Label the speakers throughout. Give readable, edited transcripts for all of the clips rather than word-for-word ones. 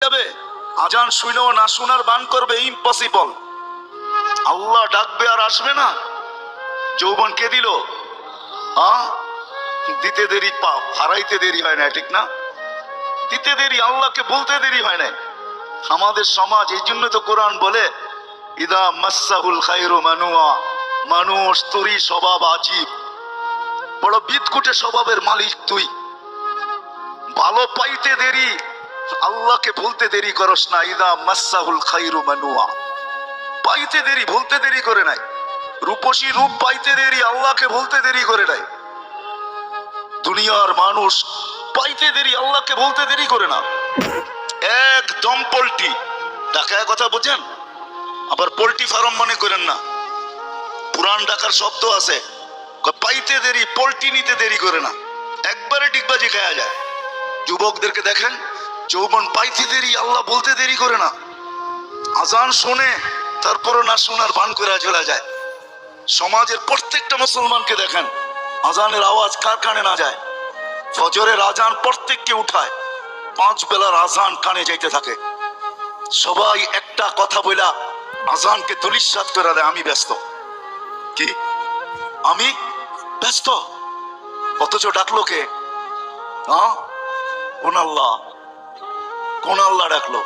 Speaker 1: যাবে? আজান শুনেও না শোনার বান করবে, ইম্পসিবল। আল্লাহ ডাকবে আর আসবে না? যৌবন কে দিল? দিতে দেরি, হারাইতে দেরি হয় না, ঠিক না? দিতে দেরি, আল্লাহকে বলতে দেরি হয় না। আমাদের সমাজ, এই জন্য তো কোরআন বলে ইদা মাসাহুল খায়রু মানুয়া, মানুষ তোরই স্বভাব আজীব, বড় বিদকুটে স্বভাবের মালিক তুই। ভালো পাইতে দেরি, আল্লাহকে বলতে দেরি করস না। ইদা মাসাহুল খায়রু মানুয়া, পাইতে দেরি, বলতে দেরি করে নাই। রূপসী রূপ পাইতে দেরি, আল্লাহকে বলতে দেরি করে নাই। দুনিয়ার মানুষ পাইতে দেরি, আল্লাহকে বলতে দেরি করে না। একদম পোল্ট্রি ঢাকায় কথা বোঝেন, আবার পোল্ট্রি ফার্ম মনে করেন না। পুরান ঢাকার শব্দ আছে, পাইতে দেরি, পোল্ট্রি নিতে দেরি করে না, একবারে ডিগবাজি খাওয়া যায়। যুবকদেরকে দেখেন, যৌবন পাইতে দেরি, আল্লাহ বলতে দেরি করে না। আজান শোনে, তারপরও না শোনার ভান করে চলে যায়। সমাজের প্রত্যেকটা মুসলমানকে দেখেন, আজানের আওয়াজ কার কানে না যায়? ফজরের আজান প্রত্যেককে উঠায়, 5 বেলার আজান কানে যাইতে থাকে। সবাই একটা কথা বলা আজানকে ধূলিসাৎ করে দেয়, আমি ব্যস্ত। কি আমি ব্যস্ত? অথচ ডাকলো কে? কোন আল্লাহ? কোন আল্লাহ ডাকলো?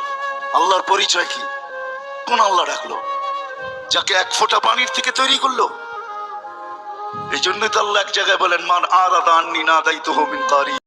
Speaker 1: আল্লাহর পরিচয় কি? কোন আল্লাহ ডাকলো যাকে 1 ফোঁটা পানির থেকে তৈরি করলো? এই জন্য তো আল্লাহ এক জায়গায় বলেন, মান আরাদা আন্নি নাদাইতুহু মিন কারিব।